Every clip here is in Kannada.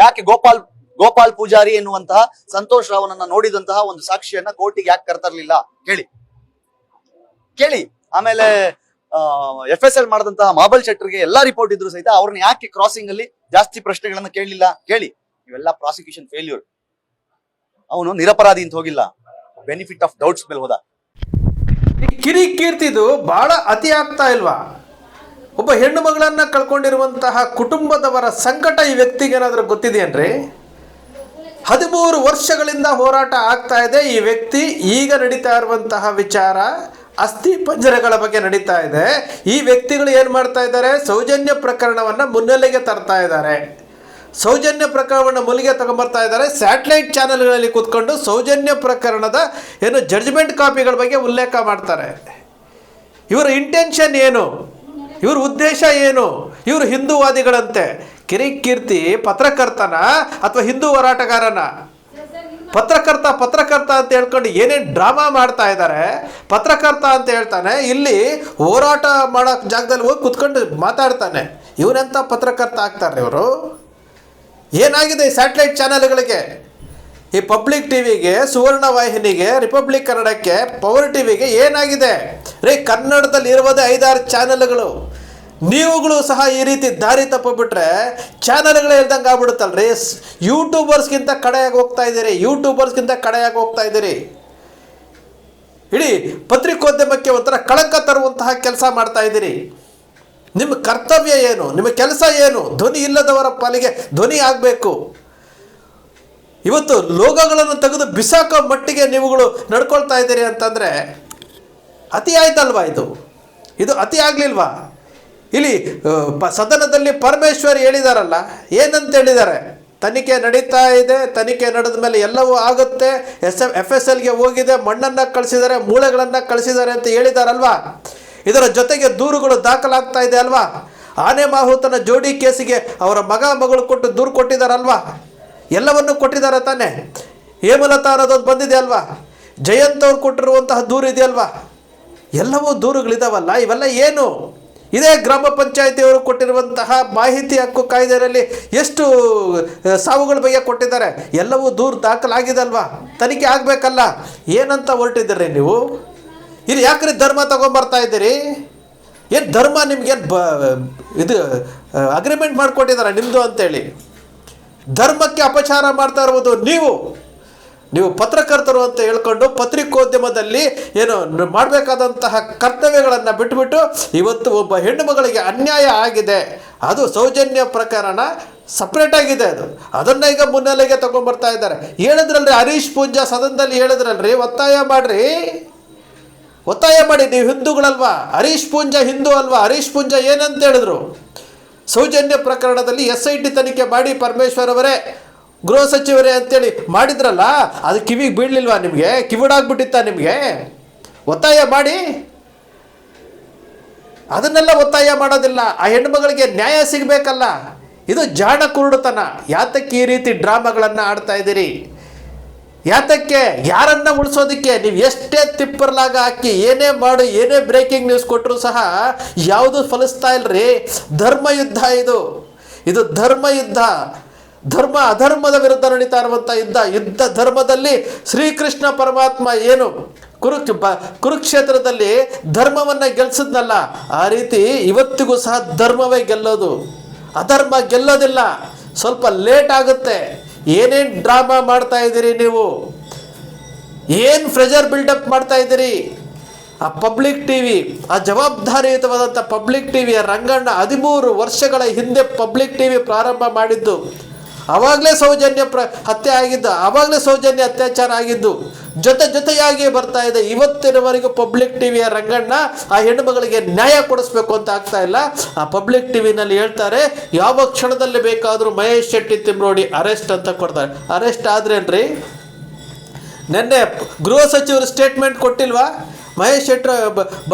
ಯಾಕೆ ಗೋಪಾಲ್ ಪೂಜಾರಿ ಎನ್ನುವಂತಹ ಸಂತೋಷ್ ರಾವ್ನನ್ನ ನೋಡಿದಂತಹ ಒಂದು ಸಾಕ್ಷಿಯನ್ನ ಕೋರ್ಟಿಗೆ ಯಾಕೆ ಕರ್ತರ್ಲಿಲ್ಲ ಕೇಳಿ. ಆಮೇಲೆ FSL ಮಾಡಿದಂತಹ ಮಾಬಲ್ ಶೆಟ್ಟರ್ಗೆ ಎಲ್ಲಾ ರಿಪೋರ್ಟ್ ಇದ್ರು ಸಹಿತ ಅವ್ರನ್ನ ಯಾಕೆ ಕ್ರಾಸಿಂಗ್ ಅಲ್ಲಿ ಜಾಸ್ತಿ ಪ್ರಶ್ನೆಗಳನ್ನ ಕೇಳಲಿಲ್ಲ ಕೇಳಿ. ಇವೆಲ್ಲ ಪ್ರಾಸಿಕ್ಯೂಷನ್ ಫೇಲ್ಯೂರ್. ಅವನು ನಿರಪರಾಧಿ ಅಂತ ಹೋಗಿಲ್ಲ, ಬೆನಿಫಿಟ್ ಆಫ್ ಡೌಟ್ಸ್ ಮೇಲೆ ಹೋದ. ಕಿರಿಕೀರ್ತಿದು ಬಹಳ ಅತಿ ಆಗ್ತಾ ಇಲ್ವಾ? ಒಬ್ಬ ಹೆಣ್ಣು ಮಗಳನ್ನ ಕಳ್ಕೊಂಡಿರುವಂತಹ ಕುಟುಂಬದವರ ಸಂಕಟ ಈ ವ್ಯಕ್ತಿಗೆ ಏನಾದರೂ ಗೊತ್ತಿದೆಯೇನ್ರಿ? 13 ವರ್ಷಗಳಿಂದ ಹೋರಾಟ ಆಗ್ತಾ ಇದೆ. ಈ ವ್ಯಕ್ತಿ ಈಗ ನಡೀತಾ ಇರುವಂತಹ ವಿಚಾರ ಅಸ್ಥಿ ಪಂಜರಗಳ ಬಗ್ಗೆ ನಡೀತಾ ಇದೆ. ಈ ವ್ಯಕ್ತಿಗಳು ಏನು ಮಾಡ್ತಾ ಇದ್ದಾರೆ? ಸೌಜನ್ಯ ಪ್ರಕರಣವನ್ನು ಮುನ್ನೆಲೆಗೆ ತರ್ತಾ ಇದ್ದಾರೆ. ಸೌಜನ್ಯ ಪ್ರಕರಣವನ್ನು ಮುಲ್ಲಿಗೆ ತಗೊಂಬರ್ತಾ ಇದ್ದಾರೆ. ಸ್ಯಾಟಲೈಟ್ ಚಾನೆಲ್ಗಳಲ್ಲಿ ಕೂತ್ಕೊಂಡು ಸೌಜನ್ಯ ಪ್ರಕರಣದ ಏನು ಜಡ್ಜ್ಮೆಂಟ್ ಕಾಪಿಗಳ ಬಗ್ಗೆ ಉಲ್ಲೇಖ ಮಾಡ್ತಾರೆ. ಇವರ ಇಂಟೆನ್ಷನ್ ಏನು? ಇವ್ರ ಉದ್ದೇಶ ಏನು? ಇವರು ಹಿಂದೂವಾದಿಗಳಂತೆ. ಕಿರಿಕೀರ್ತಿ ಪತ್ರಕರ್ತನ ಅಥವಾ ಹಿಂದೂ ಹೋರಾಟಗಾರನ? ಪತ್ರಕರ್ತ ಅಂತ ಹೇಳ್ಕೊಂಡು ಏನೇನು ಡ್ರಾಮಾ ಮಾಡ್ತಾ ಇದ್ದಾರೆ. ಪತ್ರಕರ್ತ ಅಂತ ಹೇಳ್ತಾನೆ, ಇಲ್ಲಿ ಹೋರಾಟ ಮಾಡೋ ಜಾಗದಲ್ಲಿ ಹೋಗಿ ಕುತ್ಕೊಂಡು ಮಾತಾಡ್ತಾನೆ. ಇವನೆಂತ ಪತ್ರಕರ್ತ ಆಗ್ತಾರೆ ಇವರು? ಏನಾಗಿದೆ ಈ ಸ್ಯಾಟಲೈಟ್ ಚಾನೆಲ್ಗಳಿಗೆ, ಈ ಪಬ್ಲಿಕ್ ಟಿವಿಗೆ, ಸುವರ್ಣ ವಾಹಿನಿಗೆ, ರಿಪಬ್ಲಿಕ್ ಕನ್ನಡಕ್ಕೆ, ಪವರ್ ಟಿವಿಗೆ ಏನಾಗಿದೆ ರೀ? ಕನ್ನಡದಲ್ಲಿ ಇರುವುದೇ 5-6 ಚಾನೆಲ್ಗಳು. ನೀವುಗಳು ಸಹ ಈ ರೀತಿ ದಾರಿ ತಪ್ಪಿಬಿಟ್ರೆ ಚಾನೆಲ್ಗಳೇ ಇಲ್ದಂಗೆ ಆಗ್ಬಿಡುತ್ತಲ್ರಿ. ಯೂಟ್ಯೂಬರ್ಸ್ಗಿಂತ ಕಡೆಯಾಗಿ ಹೋಗ್ತಾ ಇದ್ದೀರಿ. ಇಡೀ ಪತ್ರಿಕೋದ್ಯಮಕ್ಕೆ ಒಂಥರ ಕಳಂಕ ತರುವಂತಹ ಕೆಲಸ ಮಾಡ್ತಾ ಇದ್ದೀರಿ. ನಿಮ್ಮ ಕರ್ತವ್ಯ ಏನು? ನಿಮ್ಮ ಕೆಲಸ ಏನು? ಧ್ವನಿ ಇಲ್ಲದವರ ಪಾಲಿಗೆ ಧ್ವನಿ ಆಗಬೇಕು. ಇವತ್ತು ಲೋಗಗಳನ್ನು ತೆಗೆದು ಬಿಸಾಕೋ ಮಟ್ಟಿಗೆ ನೀವುಗಳು ನಡ್ಕೊಳ್ತಾ ಇದ್ದೀರಿ ಅಂತಂದರೆ ಅತಿ ಆಯ್ತಲ್ವಾ? ಇದು ಅತಿ ಆಗಲಿಲ್ವಾ? ಇಲ್ಲಿ ಸದನದಲ್ಲಿ ಪರಮೇಶ್ವರ್ ಹೇಳಿದಾರಲ್ಲ, ಏನಂತ ಹೇಳಿದ್ದಾರೆ? ತನಿಖೆ ನಡೀತಾ ಇದೆ, ತನಿಖೆ ನಡೆದ ಮೇಲೆ ಎಲ್ಲವೂ ಆಗುತ್ತೆ, FSLಗೆ ಹೋಗಿದೆ, ಮಣ್ಣನ್ನು ಕಳಿಸಿದ್ದಾರೆ, ಮೂಳೆಗಳನ್ನು ಕಳಿಸಿದ್ದಾರೆ ಅಂತ ಹೇಳಿದಾರಲ್ವಾ? ಇದರ ಜೊತೆಗೆ ದೂರುಗಳು ದಾಖಲಾಗ್ತಾ ಇದೆ ಅಲ್ವಾ? ಆನೆ ಮಾಹುತನ ಜೋಡಿ ಕೇಸಿಗೆ ಅವರ ಮಗಳು ಕೊಟ್ಟು ದೂರು ಕೊಟ್ಟಿದ್ದಾರಲ್ವಾ? ಎಲ್ಲವನ್ನು ಕೊಟ್ಟಿದ್ದಾರೆ ತಾನೆ. ಹೇಮಲತಾ ಅನ್ನೋದೊಂದು ಬಂದಿದೆ ಅಲ್ವಾ? ಜಯಂತ್ ಅವ್ರು ಕೊಟ್ಟಿರುವಂತಹ ದೂರು ಇದೆಯಲ್ವಾ? ಎಲ್ಲವೂ ದೂರುಗಳಿದಾವಲ್ಲ. ಇವೆಲ್ಲ ಏನು? ಇದೇ ಗ್ರಾಮ ಪಂಚಾಯತಿಯವರು ಕೊಟ್ಟಿರುವಂತಹ ಮಾಹಿತಿ ಹಕ್ಕು ಕಾಯ್ದೆಯಲ್ಲಿ ಎಷ್ಟು ಸಾವುಗಳ ಬಗ್ಗೆ ಕೊಟ್ಟಿದ್ದಾರೆ. ಎಲ್ಲವೂ ದೂರು ದಾಖಲಾಗಿದೆ ಅಲ್ವಾ? ತನಿಖೆ ಆಗಬೇಕಲ್ಲ. ಏನಂತ ಹೊರಟಿದ್ದೀರಿ ನೀವು? ಇಲ್ಲಿ ಯಾಕ್ರಿ ಧರ್ಮ ತಗೊಂಬರ್ತಾ ಇದ್ದೀರಿ? ಏನು ಧರ್ಮ ನಿಮ್ಗೇನು ಇದು ಅಗ್ರಿಮೆಂಟ್ ಮಾಡಿಕೊಟ್ಟಿದ್ದಾರೆ ನಿಮ್ಮದು ಅಂತೇಳಿ? ಧರ್ಮಕ್ಕೆ ಅಪಚಾರ ಮಾಡ್ತಾ ಇರುವುದು ನೀವು ಪತ್ರಕರ್ತರು ಅಂತ ಹೇಳ್ಕೊಂಡು ಪತ್ರಿಕೋದ್ಯಮದಲ್ಲಿ ಏನು ಮಾಡಬೇಕಾದಂತಹ ಕರ್ತವ್ಯಗಳನ್ನು ಬಿಟ್ಟುಬಿಟ್ಟು ಇವತ್ತು ಒಬ್ಬ ಹೆಣ್ಣು ಮಗಳಿಗೆ ಅನ್ಯಾಯ ಆಗಿದೆ, ಅದು ಸೌಜನ್ಯ ಪ್ರಕರಣ ಸಪ್ರೇಟ್ ಆಗಿದೆ, ಅದನ್ನು ಈಗ ಮುನ್ನೆಲೆಗೆ ತಗೊಂಡ್ಬರ್ತಾ ಇದ್ದಾರೆ. ಹೇಳಿದ್ರಲ್ರಿ ಹರೀಶ್ ಪೂಂಜಾ ಸದನದಲ್ಲಿ ಹೇಳಿದ್ರಲ್ರಿ, ಒತ್ತಾಯ ಮಾಡಿ ನೀವು ಹಿಂದೂಗಳಲ್ವಾ? ಹರೀಶ್ ಪೂಂಜಾ ಹಿಂದೂ ಅಲ್ವಾ? ಹರೀಶ್ ಪೂಂಜಾ ಏನಂತ ಹೇಳಿದ್ರು? ಸೌಜನ್ಯ ಪ್ರಕರಣದಲ್ಲಿ SIT ತನಿಖೆ ಮಾಡಿ ಪರಮೇಶ್ವರ್ ಅವರೇ, ಗೃಹ ಸಚಿವರೇ ಅಂತೇಳಿ ಮಾಡಿದ್ರಲ್ಲ, ಅದು ಕಿವಿಗೆ ಬೀಳಲಿಲ್ವಾ ನಿಮಗೆ? ಕಿವಿಡಾಗ್ಬಿಟ್ಟಿತ್ತ ನಿಮಗೆ? ಒತ್ತಾಯ ಮಾಡಿ. ಅದನ್ನೆಲ್ಲ ಒತ್ತಾಯ ಮಾಡೋದಿಲ್ಲ. ಆ ಹೆಣ್ಣುಮಗಳಿಗೆ ನ್ಯಾಯ ಸಿಗಬೇಕಲ್ಲ. ಇದು ಜಾಣ ಕುರುಡುತನ. ಯಾತಕ್ಕೆ ಈ ರೀತಿ ಡ್ರಾಮಾಗಳನ್ನು ಆಡ್ತಾ ಇದ್ದೀರಿ? ಯಾತಕ್ಕೆ? ಯಾರನ್ನ ಉಳಿಸೋದಕ್ಕೆ? ನೀವು ಎಷ್ಟೇ ತಿಪ್ಪರ್ಲಾಗ ಹಾಕಿ ಏನೇ ಮಾಡು, ಏನೇ ಬ್ರೇಕಿಂಗ್ ನ್ಯೂಸ್ ಕೊಟ್ಟರು ಸಹ ಯಾವುದು ಫಲಿಸ್ತಾ ಇಲ್ರಿ. ಧರ್ಮಯುದ್ಧ ಇದು ಧರ್ಮಯುದ್ಧ. ಧರ್ಮ ಅಧರ್ಮದ ವಿರುದ್ಧ ನಡೀತಾ ಇರುವಂಥ ಯುದ್ಧ ಧರ್ಮದಲ್ಲಿ ಶ್ರೀಕೃಷ್ಣ ಪರಮಾತ್ಮ ಏನು ಕುರುಕ್ಷೇತ್ರದಲ್ಲಿ ಧರ್ಮವನ್ನು ಗೆಲ್ಲಿಸಿದ್ನಲ್ಲ, ಆ ರೀತಿ ಇವತ್ತಿಗೂ ಸಹ ಧರ್ಮವೇ ಗೆಲ್ಲೋದು, ಅಧರ್ಮ ಗೆಲ್ಲೋದಿಲ್ಲ. ಸ್ವಲ್ಪ ಲೇಟ್ ಆಗುತ್ತೆ. ಏನೇನು ಡ್ರಾಮಾ ಮಾಡ್ತಾ ಇದ್ದೀರಿ ನೀವು? ಏನು ಪ್ರೆಷರ್ ಬಿಲ್ಡಪ್ ಮಾಡ್ತಾ ಇದ್ದೀರಿ? ಆ ಪಬ್ಲಿಕ್ ಟಿವಿ, ಆ ಜವಾಬ್ದಾರಿಯುತವಾದಂಥ ಪಬ್ಲಿಕ್ ಟಿವಿಯ ರಂಗಣ್ಣ 13 ವರ್ಷಗಳ ಹಿಂದೆ ಪಬ್ಲಿಕ್ ಟಿವಿ ಪ್ರಾರಂಭ ಮಾಡಿದ್ದು. ಆವಾಗಲೇ ಸೌಜನ್ಯ ಹತ್ಯೆ ಆಗಿದ್ದು, ಆವಾಗಲೇ ಸೌಜನ್ಯ ಅತ್ಯಾಚಾರ ಆಗಿದ್ದು, ಜೊತೆಯಾಗಿ ಬರ್ತಾ ಇದೆ. ಇವತ್ತಿನವರೆಗೂ ಪಬ್ಲಿಕ್ ಟಿವಿಯ ರಂಗಣ್ಣ ಆ ಹೆಣ್ಣುಮಗಳಿಗೆ ನ್ಯಾಯ ಕೊಡಿಸ್ಬೇಕು ಅಂತ ಆಗ್ತಾ ಇಲ್ಲ. ಆ ಪಬ್ಲಿಕ್ ಟಿವಿನಲ್ಲಿ ಹೇಳ್ತಾರೆ, ಯಾವ ಕ್ಷಣದಲ್ಲಿ ಬೇಕಾದರೂ ಮಹೇಶ್ ಶೆಟ್ಟಿ ತಿಮ್ರೋಡಿ ಅರೆಸ್ಟ್ ಅಂತ ಕೊಡ್ತಾರೆ. ಅರೆಸ್ಟ್ ಆದ್ರೇನ್ರಿ? ನಿನ್ನೆ ಗೃಹ ಸಚಿವರು ಸ್ಟೇಟ್ಮೆಂಟ್ ಕೊಟ್ಟಿಲ್ವಾ? ಮಹೇಶ್ ಶೆಟ್ಟಿ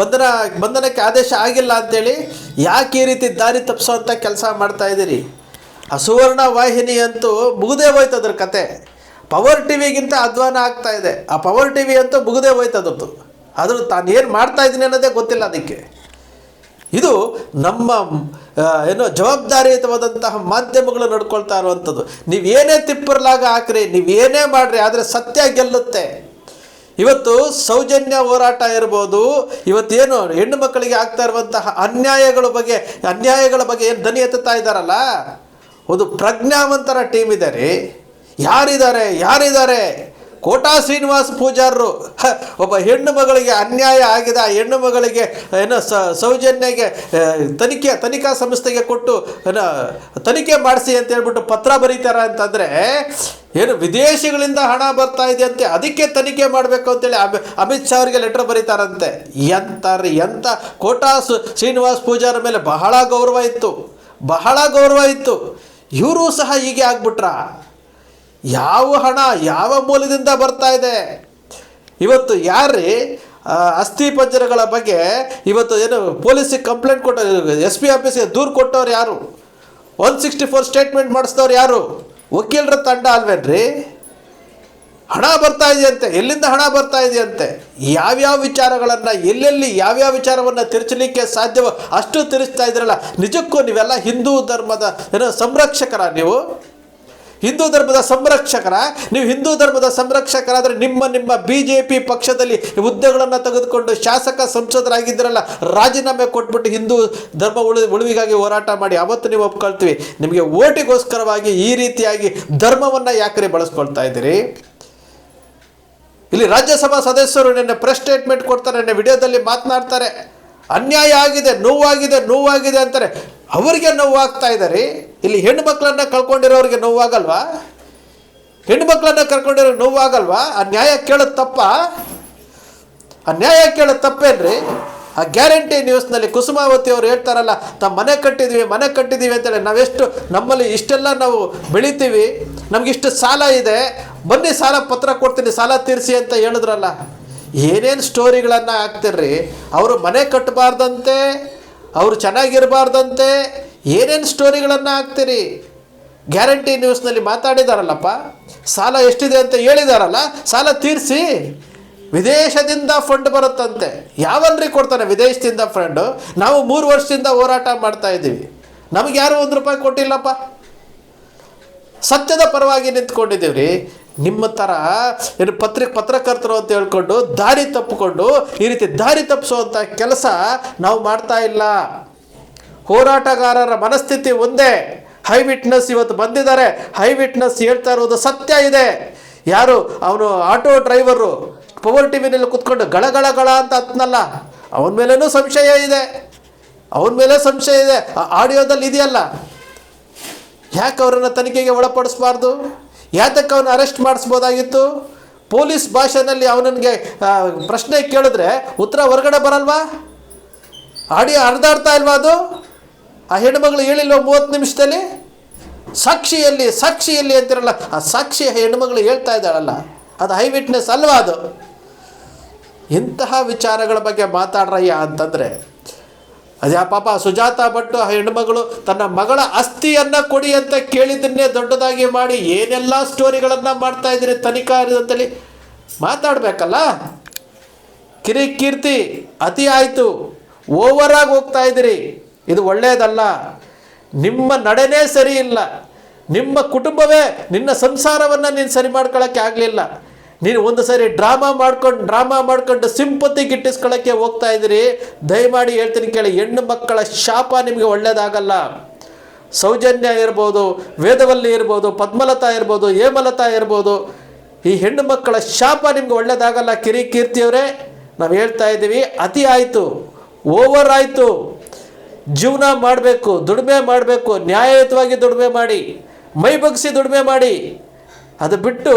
ಬಂಧನಕ್ಕೆ ಆದೇಶ ಆಗಿಲ್ಲ ಅಂತೇಳಿ. ಯಾಕೆ ಈ ರೀತಿ ದಾರಿ ತಪ್ಪಿಸೋಂಥ ಕೆಲಸ ಮಾಡ್ತಾ ಇದ್ದೀರಿ? ಆ ಸುವರ್ಣ ವಾಹಿನಿ ಅಂತೂ ಮುಗಿದೇ ಹೋಯ್ತು ಅದ್ರ ಕತೆ. ಪವರ್ ಟಿವಿಗಿಂತ ಅಧ್ವಾನ ಆಗ್ತಾ ಇದೆ. ಆ ಪವರ್ ಟಿವಿ ಅಂತೂ ಮುಗಿದೇ ಹೋಯ್ತು ಅದ್ರದ್ದು. ತಾನು ಏನು ಮಾಡ್ತಾ ಇದ್ದೀನಿ ಅನ್ನೋದೇ ಗೊತ್ತಿಲ್ಲ ಅದಕ್ಕೆ. ಇದು ನಮ್ಮ ಏನೋ ಜವಾಬ್ದಾರಿಯುತವಾದಂತಹ ಮಾಧ್ಯಮಗಳು ನಡ್ಕೊಳ್ತಾ ಇರುವಂಥದ್ದು. ನೀವೇನೇ ತಿಪ್ಪರ್ಲಾಗ ಹಾಕ್ರಿ, ನೀವೇನೇ ಮಾಡ್ರಿ, ಆದರೆ ಸತ್ಯ ಗೆಲ್ಲುತ್ತೆ. ಇವತ್ತು ಸೌಜನ್ಯ ಹೋರಾಟ ಇರ್ಬೋದು, ಇವತ್ತೇನು ಹೆಣ್ಣು ಮಕ್ಕಳಿಗೆ ಆಗ್ತಾ ಇರುವಂತಹ ಅನ್ಯಾಯಗಳ ಬಗ್ಗೆ ಏನು ದನಿ ಎತ್ತುತ್ತಾ ಇದ್ದಾರಲ್ಲ, ಒಂದು ಪ್ರಜ್ಞಾವಂತರ ಟೀಮ್ ಇದೆ ರೀ. ಯಾರಿದ್ದಾರೆ? ಕೋಟಾ ಶ್ರೀನಿವಾಸ ಪೂಜಾರರು ಒಬ್ಬ ಹೆಣ್ಣು ಮಗಳಿಗೆ ಅನ್ಯಾಯ ಆಗಿದೆ, ಆ ಹೆಣ್ಣು ಮಗಳಿಗೆ ಏನೋ ಸೌಜನ್ಯಗೆ ತನಿಖಾ ಸಂಸ್ಥೆಗೆ ಕೊಟ್ಟು ತನಿಖೆ ಮಾಡಿಸಿ ಅಂತ ಹೇಳ್ಬಿಟ್ಟು ಪತ್ರ ಬರೀತಾರೆ ಅಂತಂದರೆ, ಏನು ವಿದೇಶಗಳಿಂದ ಹಣ ಬರ್ತಾ ಇದೆ ಅಂತೆ, ಅದಕ್ಕೆ ತನಿಖೆ ಮಾಡಬೇಕು ಅಂತೇಳಿ ಅಮಿತ್ ಶಾ ಅವರಿಗೆ ಲೆಟರ್ ಬರೀತಾರಂತೆ. ಎಂಥ ಕೋಟಾ ಶ್ರೀನಿವಾಸ ಪೂಜಾರ ಮೇಲೆ ಬಹಳ ಗೌರವ ಇತ್ತು. ಇವರು ಸಹ ಹೀಗೆ ಆಗ್ಬಿಟ್ರ? ಯಾವ ಹಣ ಯಾವ ಮೂಲದಿಂದ ಬರ್ತಾ ಇದೆ? ಇವತ್ತು ಯಾರ್ರೀ ಅಸ್ಥಿ ಪಂಜರಗಳ ಬಗ್ಗೆ ಇವತ್ತು ಏನು ಪೊಲೀಸಿಗೆ ಕಂಪ್ಲೇಂಟ್ ಕೊಟ್ಟು SP ಆಫೀಸ್ಗೆ ದೂರು ಕೊಟ್ಟವ್ರು ಯಾರು? 164 ಸ್ಟೇಟ್ಮೆಂಟ್ ಮಾಡಿಸಿದವ್ರು ಯಾರು? ವಕೀಲರ ತಂಡ ಅಲ್ವೇನ್ರಿ? ಹಣ ಬರ್ತಾ ಇದೆಯಂತೆ. ಎಲ್ಲಿಂದ ಹಣ ಬರ್ತಾ ಇದೆಯಂತೆ? ಯಾವ್ಯಾವ ವಿಚಾರಗಳನ್ನು ಎಲ್ಲೆಲ್ಲಿ ಯಾವ್ಯಾವ ವಿಚಾರವನ್ನು ತಿರುಚಲಿಕ್ಕೆ ಸಾಧ್ಯವೋ ಅಷ್ಟು ತಿರುಚ್ತಾ ಇದ್ರಲ್ಲ. ನಿಜಕ್ಕೂ ನೀವೆಲ್ಲ ಹಿಂದೂ ಧರ್ಮದ ಏನೋ ಸಂರಕ್ಷಕರ? ನೀವು ಹಿಂದೂ ಧರ್ಮದ ಸಂರಕ್ಷಕರಾದರೆ ನಿಮ್ಮ BJP ಪಕ್ಷದಲ್ಲಿ ಹುದ್ದೆಗಳನ್ನು ತೆಗೆದುಕೊಂಡು ಶಾಸಕ ಸಂಸದರಾಗಿದ್ದರಲ್ಲ, ರಾಜೀನಾಮೆ ಕೊಟ್ಬಿಟ್ಟು ಹಿಂದೂ ಧರ್ಮ ಉಳಿವಿಗಾಗಿ ಹೋರಾಟ ಮಾಡಿ. ಅವತ್ತು ನೀವು ಒಪ್ಕೊಳ್ತೀವಿ. ನಿಮಗೆ ಓಟಿಗೋಸ್ಕರವಾಗಿ ಈ ರೀತಿಯಾಗಿ ಧರ್ಮವನ್ನು ಯಾಕ್ರೆ ಬಳಸ್ಕೊಳ್ತಾ ಇದ್ದೀರಿ? ಇಲ್ಲಿ ರಾಜ್ಯಸಭಾ ಸದಸ್ಯರು ನಿನ್ನೆ ಪ್ರೆಸ್ ಸ್ಟೇಟ್ಮೆಂಟ್ ಕೊಡ್ತಾರೆ, ನಿನ್ನೆ ವಿಡಿಯೋದಲ್ಲಿ ಮಾತನಾಡ್ತಾರೆ. ಅನ್ಯಾಯ ಆಗಿದೆ, ನೋವಾಗಿದೆ ಅಂತಾರೆ. ಅವರಿಗೆ ನೋವಾಗ್ತಾ ಇದ್ದಾರೆ. ಇಲ್ಲಿ ಹೆಣ್ಣು ಮಕ್ಕಳನ್ನ ಕಳ್ಕೊಂಡಿರೋರಿಗೆ ನೋವಾಗಲ್ವಾ? ಆ ನ್ಯಾಯ ಕೇಳೋದು ತಪ್ಪೇನ್ರಿ? ಆ ಗ್ಯಾರಂಟಿ ನ್ಯೂಸ್ನಲ್ಲಿ ಕುಸುಮಾವತಿ ಅವರು ಹೇಳ್ತಾರಲ್ಲ, ತಮ್ಮ ಮನೆ ಕಟ್ಟಿದ್ದೀವಿ ಅಂತೇಳಿ. ನಮ್ಮಲ್ಲಿ ಇಷ್ಟೆಲ್ಲ ನಾವು ಬೆಳಿತೀವಿ, ನಮಗಿಷ್ಟು ಸಾಲ ಇದೆ, ಬನ್ನಿ ಸಾಲ ಪತ್ರ ಕೊಡ್ತೀನಿ, ಸಾಲ ತೀರಿಸಿ ಅಂತ ಹೇಳಿದ್ರಲ್ಲ. ಏನೇನು ಸ್ಟೋರಿಗಳನ್ನು ಹಾಕ್ತಿರ್ರಿ? ಅವರು ಮನೆ ಕಟ್ಟಬಾರ್ದಂತೆ, ಅವರು ಚೆನ್ನಾಗಿರಬಾರ್ದಂತೆ, ಏನೇನು ಸ್ಟೋರಿಗಳನ್ನು ಹಾಕ್ತೀರಿ? ಗ್ಯಾರಂಟಿ ನ್ಯೂಸ್ನಲ್ಲಿ ಮಾತಾಡಿದಾರಲ್ಲಪ್ಪ, ಸಾಲ ಎಷ್ಟಿದೆ ಅಂತ ಹೇಳಿದಾರಲ್ಲ, ಸಾಲ ತೀರಿಸಿ. ವಿದೇಶದಿಂದ ಫಂಡ್ ಬರುತ್ತಂತೆ. ಯಾವನ್ರಿ ಕೊಡ್ತಾನೆ ವಿದೇಶದಿಂದ ಫಂಡು? ನಾವು 3 ವರ್ಷದಿಂದ ಹೋರಾಟ ಮಾಡ್ತಾ ಇದ್ದೀವಿ, ನಮಗೆ ಯಾರು 1 ರೂಪಾಯಿ ಕೊಟ್ಟಿಲ್ಲಪ್ಪ. ಸತ್ಯದ ಪರವಾಗಿ ನಿಂತ್ಕೊಂಡಿದ್ದೀವ್ರಿ. ನಿಮ್ಮ ಥರ ಏನು ಪತ್ರಕರ್ತರು ಅಂತ ಹೇಳ್ಕೊಂಡು ಈ ರೀತಿ ದಾರಿ ತಪ್ಪಿಸುವಂಥ ಕೆಲಸ ನಾವು ಮಾಡ್ತಾ ಇಲ್ಲ. ಹೋರಾಟಗಾರರ ಮನಸ್ಥಿತಿ ಒಂದೇ. ಹೈ ವಿಟ್ನೆಸ್ ಇವತ್ತು ಬಂದಿದ್ದಾರೆ. ಹೈ ವಿಟ್ನೆಸ್ ಹೇಳ್ತಾ ಇರೋದು ಸತ್ಯ ಇದೆ. ಯಾರು ಅವನು ಆಟೋ ಡ್ರೈವರು ಪವರ್ ಟಿವಿನಲ್ಲಿ ಕುತ್ಕೊಂಡು ಗಳ ಅಂತ ಹತ್ನಲ್ಲ, ಅವನ ಮೇಲೇನೂ ಸಂಶಯ ಇದೆ. ಆ ಆಡಿಯೋದಲ್ಲಿ ಇದೆಯಲ್ಲ. ಯಾಕೆ ಅವರನ್ನು ತನಿಖೆಗೆ ಒಳಪಡಿಸಬಾರ್ದು? ಯಾತಕ್ಕೆ ಅವನು ಅರೆಸ್ಟ್ ಮಾಡಿಸ್ಬೋದಾಗಿತ್ತು? ಪೊಲೀಸ್ ಭಾಷೆಯಲ್ಲಿ ಅವನಿಗೆ ಪ್ರಶ್ನೆ ಕೇಳಿದ್ರೆ ಉತ್ತರ ಹೊರಗಡೆ ಬರಲ್ವಾ? ಆಡಿಯೋ ಅರ್ಧಾಡ್ತಾ ಇಲ್ವಾ ಅದು? ಆ ಹೆಣ್ಣುಮಗಳು ಹೇಳಿಲ್ವ 30 ನಿಮಿಷದಲ್ಲಿ? ಸಾಕ್ಷಿಯಲ್ಲಿ ಅಂತಿರಲ್ಲ, ಆ ಸಾಕ್ಷಿ ಹೆಣ್ಣುಮಗಳು ಹೇಳ್ತಾ ಇದ್ದಾಳಲ್ಲ, ಅದು ಹೈ ವಿಟ್ನೆಸ್ ಅಲ್ವಾ? ಅದು ಇಂತಹ ವಿಚಾರಗಳ ಬಗ್ಗೆ ಮಾತಾಡ್ರಯ್ಯ ಅಂತಂದರೆ ಅದ್ಯಾ ಪಾಪ ಸುಜಾತ ಭಟ್ ಆ ಹೆಣ್ಣುಮಗಳು ತನ್ನ ಮಗಳ ಅಸ್ಥಿಯನ್ನು ಕೊಡಿ ಅಂತ ಕೇಳಿದ್ದನ್ನೇ ದೊಡ್ಡದಾಗಿ ಮಾಡಿ ಏನೆಲ್ಲ ಸ್ಟೋರಿಗಳನ್ನು ಮಾಡ್ತಾ ಇದ್ದೀರಿ ತನಿಖಾ ಅಂತೇಳಿ ಮಾತಾಡಬೇಕಲ್ಲ. ಕಿರಿಕೀರ್ತಿ ಅತಿ ಆಯಿತು, ಓವರಾಗಿ ಹೋಗ್ತಾ ಇದ್ದೀರಿ. ಇದು ಒಳ್ಳೆಯದಲ್ಲ. ನಿಮ್ಮ ನಡೆನೇ ಸರಿ ಇಲ್ಲ. ನಿಮ್ಮ ಕುಟುಂಬವೇ, ನಿನ್ನ ಸಂಸಾರವನ್ನು ನೀನು ಸರಿ ಮಾಡ್ಕೊಳ್ಳೋಕ್ಕೆ ಆಗಲಿಲ್ಲ. ನೀನು ಒಂದು ಸರಿ ಡ್ರಾಮಾ ಮಾಡ್ಕೊಂಡು ಸಿಂಪತಿ ಗಿಟ್ಟಿಸ್ಕೊಳ್ಳೋಕ್ಕೆ ಹೋಗ್ತಾ ಇದ್ದೀರಿ. ದಯಮಾಡಿ ಹೇಳ್ತೀನಿ ಕೇಳಿ, ಹೆಣ್ಣು ಮಕ್ಕಳ ಶಾಪ ನಿಮಗೆ ಒಳ್ಳೆಯದಾಗಲ್ಲ. ಸೌಜನ್ಯ ಇರ್ಬೋದು, ವೇದವಲ್ಲಿ ಇರ್ಬೋದು, ಪದ್ಮಲತಾ ಇರ್ಬೋದು, ಹೇಮಲತಾ ಇರ್ಬೋದು, ಈ ಹೆಣ್ಣು ಮಕ್ಕಳ ಶಾಪ ನಿಮ್ಗೆ ಒಳ್ಳೆಯದಾಗಲ್ಲ. ಕಿರಿಕೀರ್ತಿಯವರೇ, ನಾವು ಹೇಳ್ತಾ ಇದ್ದೀವಿ, ಅತಿ ಆಯಿತು, ಓವರ್ ಆಯಿತು. ಜೀವನ ಮಾಡಬೇಕು, ದುಡಿಮೆ ಮಾಡಬೇಕು, ನ್ಯಾಯಯುತವಾಗಿ ದುಡಿಮೆ ಮಾಡಿ, ಮೈ ಬಗ್ಗಿಸಿ ದುಡಿಮೆ ಮಾಡಿ. ಅದು ಬಿಟ್ಟು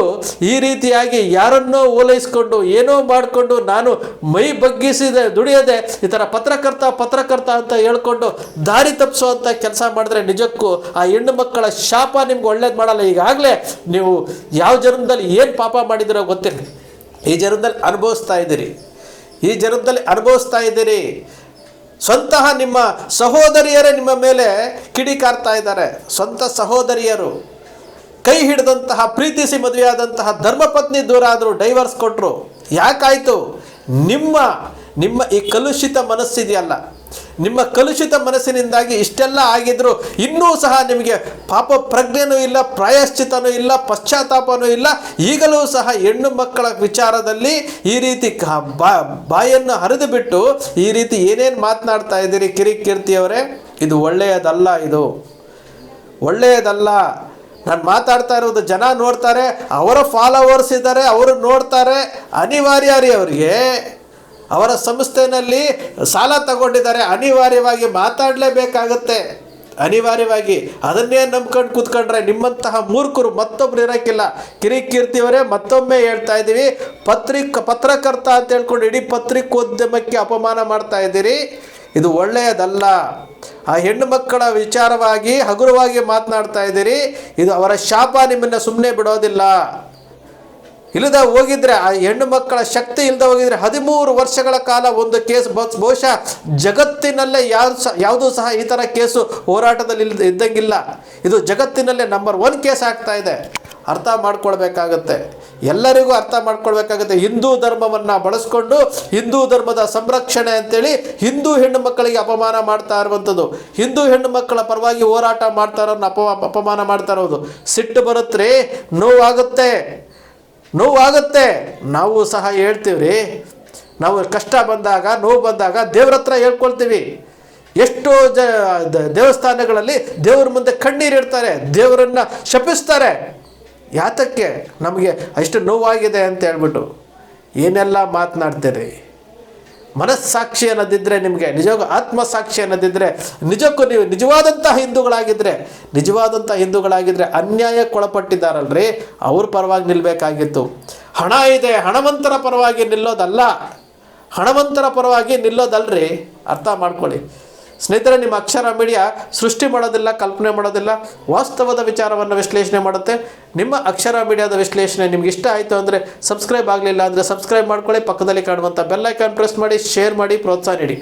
ಈ ರೀತಿಯಾಗಿ ಯಾರನ್ನೋ ಓಲೈಸ್ಕೊಂಡು ಏನೋ ಮಾಡಿಕೊಂಡು ನಾನು ಮೈ ಬಗ್ಗಿಸಿದೆ ದುಡಿಯೋದೆ ಈ ಥರ ಪತ್ರಕರ್ತ ಅಂತ ಹೇಳ್ಕೊಂಡು ದಾರಿ ತಪ್ಪಿಸೋವಂಥ ಕೆಲಸ ಮಾಡಿದ್ರೆ ನಿಜಕ್ಕೂ ಆ ಹೆಣ್ಣು ಮಕ್ಕಳ ಶಾಪ ನಿಮ್ಗೆ ಒಳ್ಳೇದು ಮಾಡಲ್ಲ. ಈಗಾಗಲೇ ನೀವು ಯಾವ ಜನ್ಮದಲ್ಲಿ ಏನು ಪಾಪ ಮಾಡಿದಿರೋ ಗೊತ್ತಿಲ್ಲ, ಈ ಜನ್ಮದಲ್ಲಿ ಅನುಭವಿಸ್ತಾ ಇದ್ದೀರಿ. ಸ್ವಂತಹ ನಿಮ್ಮ ಸಹೋದರಿಯರೇ ನಿಮ್ಮ ಮೇಲೆ ಕಿಡಿಕಾರ್ತಾ ಇದ್ದಾರೆ. ಸ್ವಂತ ಸಹೋದರಿಯರು ಕೈ ಹಿಡಿದಂತಹ, ಪ್ರೀತಿಸಿ ಮದುವೆಯಾದಂತಹ ಧರ್ಮಪತ್ನಿ ದೂರ ಆದರೂ, ಡೈವರ್ಸ್ ಕೊಟ್ಟರು. ಯಾಕಾಯಿತು? ನಿಮ್ಮ ಈ ಕಲುಷಿತ ಮನಸ್ಸಿದೆಯಲ್ಲ, ನಿಮ್ಮ ಕಲುಷಿತ ಮನಸ್ಸಿನಿಂದಾಗಿ ಇಷ್ಟೆಲ್ಲ ಆಗಿದ್ರು ಇನ್ನೂ ಸಹ ನಿಮಗೆ ಪಾಪ ಪ್ರಜ್ಞೆನೂ ಇಲ್ಲ, ಪ್ರಾಯಶ್ಚಿತನೂ ಇಲ್ಲ, ಪಶ್ಚಾತ್ತಾಪನೂ ಇಲ್ಲ. ಈಗಲೂ ಸಹ ಹೆಣ್ಣು ಮಕ್ಕಳ ವಿಚಾರದಲ್ಲಿ ಈ ರೀತಿ ಬಾಯನ್ನು ಹರಿದು ಬಿಟ್ಟು ಈ ರೀತಿ ಏನೇನು ಮಾತನಾಡ್ತಾ ಇದ್ದೀರಿ ಕಿರಿಕೀರ್ತಿಯವರೇ, ಇದು ಒಳ್ಳೆಯದಲ್ಲ. ಇದು ಒಳ್ಳೆಯದಲ್ಲ. ನಾನು ಮಾತಾಡ್ತಾ ಇರೋದು ಜನ ನೋಡ್ತಾರೆ, ಅವರ ಫಾಲೋವರ್ಸ್ ಇದ್ದಾರೆ, ಅವರು ನೋಡ್ತಾರೆ. ಅನಿವಾರ್ಯ ರೀ ಅವರಿಗೆ. ಅವರ ಸಂಸ್ಥೆಯಲ್ಲಿ ಸಾಲ ತಗೊಂಡಿದ್ದಾರೆ, ಅನಿವಾರ್ಯವಾಗಿ ಮಾತಾಡಲೇಬೇಕಾಗತ್ತೆ. ಅನಿವಾರ್ಯವಾಗಿ ಅದನ್ನೇ ನಂಬ್ಕೊಂಡು ಕೂತ್ಕೊಂಡ್ರೆ ನಿಮ್ಮಂತಹ ಮೂರ್ಖರು ಮತ್ತೊಬ್ರು ಇರೋಕ್ಕಿಲ್ಲ. ಕಿರಿಕೀರ್ತಿಯವರೇ, ಮತ್ತೊಮ್ಮೆ ಹೇಳ್ತಾ ಇದ್ದೀವಿ, ಪತ್ರಕರ್ತ ಅಂತ ಹೇಳ್ಕೊಂಡು ಇಡೀ ಪತ್ರಿಕೋದ್ಯಮಕ್ಕೆ ಅಪಮಾನ ಮಾಡ್ತಾ ಇದ್ದೀರಿ. ಇದು ಒಳ್ಳೆಯದಲ್ಲ. ಆ ಹೆಣ್ಣು ಮಕ್ಕಳ ವಿಚಾರವಾಗಿ ಹಗುರವಾಗಿ ಮಾತನಾಡ್ತಾ ಇದ್ದೀರಿ. ಇದು ಅವರ ಶಾಪ, ನಿಮ್ಮನ್ನು ಸುಮ್ಮನೆ ಬಿಡೋದಿಲ್ಲ. ಇಲ್ಲದ ಹೋಗಿದ್ರೆ, ಆ ಹೆಣ್ಣು ಮಕ್ಕಳ ಶಕ್ತಿ ಇಲ್ಲದೆ ಹೋಗಿದ್ರೆ 13 ವರ್ಷಗಳ ಕಾಲ ಒಂದು ಕೇಸ್, ಬಹುಶಃ ಜಗತ್ತಿನಲ್ಲೇ ಯಾವುದೂ ಸಹ ಈ ಥರ ಕೇಸು ಹೋರಾಟದಲ್ಲಿ ಇದ್ದಂಗಿಲ್ಲ. ಇದು ಜಗತ್ತಿನಲ್ಲೇ ನಂಬರ್ 1 ಕೇಸ್ ಆಗ್ತಾ ಇದೆ. ಅರ್ಥ ಮಾಡ್ಕೊಳ್ಬೇಕಾಗತ್ತೆ, ಎಲ್ಲರಿಗೂ ಅರ್ಥ ಮಾಡ್ಕೊಳ್ಬೇಕಾಗತ್ತೆ. ಹಿಂದೂ ಧರ್ಮವನ್ನು ಬಳಸ್ಕೊಂಡು ಹಿಂದೂ ಧರ್ಮದ ಸಂರಕ್ಷಣೆ ಅಂತೇಳಿ ಹಿಂದೂ ಹೆಣ್ಣು ಮಕ್ಕಳಿಗೆ ಅಪಮಾನ ಮಾಡ್ತಾ ಇರುವಂಥದ್ದು, ಹಿಂದೂ ಹೆಣ್ಣು ಮಕ್ಕಳ ಪರವಾಗಿ ಹೋರಾಟ ಮಾಡ್ತಾ ಇರೋನ್ನ ಅಪಮಾನ ಮಾಡ್ತಾ ಇರೋದು. ಸಿಟ್ಟು ಬರುತ್ತೆ, ನೋವಾಗುತ್ತೆ. ನಾವು ಸಹ ಹೇಳ್ತೀವ್ರಿ, ನಾವು ಕಷ್ಟ ಬಂದಾಗ, ನೋವು ಬಂದಾಗ ದೇವ್ರ ಹತ್ರ ಹೇಳ್ಕೊಳ್ತೀವಿ. ಎಷ್ಟೋ ದೇವಸ್ಥಾನಗಳಲ್ಲಿ ದೇವ್ರ ಮುಂದೆ ಕಣ್ಣೀರಿಡ್ತಾರೆ, ದೇವರನ್ನು ಶಪಿಸ್ತಾರೆ. ಯಾತಕ್ಕೆ? ನಮಗೆ ಅಷ್ಟು ನೋವಾಗಿದೆ ಅಂತ ಹೇಳ್ಬಿಟ್ಟು. ಏನೆಲ್ಲ ಮಾತನಾಡ್ತೀರಿ? ಮನಸ್ಸಾಕ್ಷಿ ಅನ್ನೋದಿದ್ದರೆ, ನಿಮಗೆ ನಿಜವಾಗೂ ಆತ್ಮಸಾಕ್ಷಿ ಅನ್ನೋದಿದ್ದರೆ, ನಿಜಕ್ಕೂ ನೀವು ನಿಜವಾದಂಥ ಹಿಂದೂಗಳಾಗಿದ್ದರೆ ಅನ್ಯಾಯಕ್ಕೊಳಪಟ್ಟಿದ್ದಾರಲ್ರಿ, ಅವ್ರ ಪರವಾಗಿ ನಿಲ್ಲಬೇಕಾಗಿತ್ತು. ಹಣ ಇದೆ, ಹಣವಂತರ ಪರವಾಗಿ ನಿಲ್ಲೋದಲ್ರಿ. ಅರ್ಥ ಮಾಡ್ಕೊಳ್ಳಿ ಸ್ನೇಹಿತರೆ. ನಿಮ್ಮ ಅಕ್ಷರ ಮೀಡಿಯಾ ಸೃಷ್ಟಿ ಮಾಡೋದಿಲ್ಲ, ಕಲ್ಪನೆ ಮಾಡೋದಿಲ್ಲ, ವಾಸ್ತವದ ವಿಚಾರವನ್ನು ವಿಶ್ಲೇಷಣೆ ಮಾಡುತ್ತೆ. ನಿಮ್ಮ ಅಕ್ಷರ ಮೀಡಿಯಾದ ವಿಶ್ಲೇಷಣೆ ನಿಮ್ಗೆ ಇಷ್ಟ ಆಯಿತು ಅಂದರೆ, ಸಬ್ಸ್ಕ್ರೈಬ್ ಆಗಲಿಲ್ಲ ಅಂದರೆ ಸಬ್ಸ್ಕ್ರೈಬ್ ಮಾಡ್ಕೊಳ್ಳಿ. ಪಕ್ಕದಲ್ಲಿ ಕಾಣುವಂಥ ಬೆಲ್ ಐಕಾನ್ ಪ್ರೆಸ್ ಮಾಡಿ, ಶೇರ್ ಮಾಡಿ, ಪ್ರೋತ್ಸಾಹ ನೀಡಿ.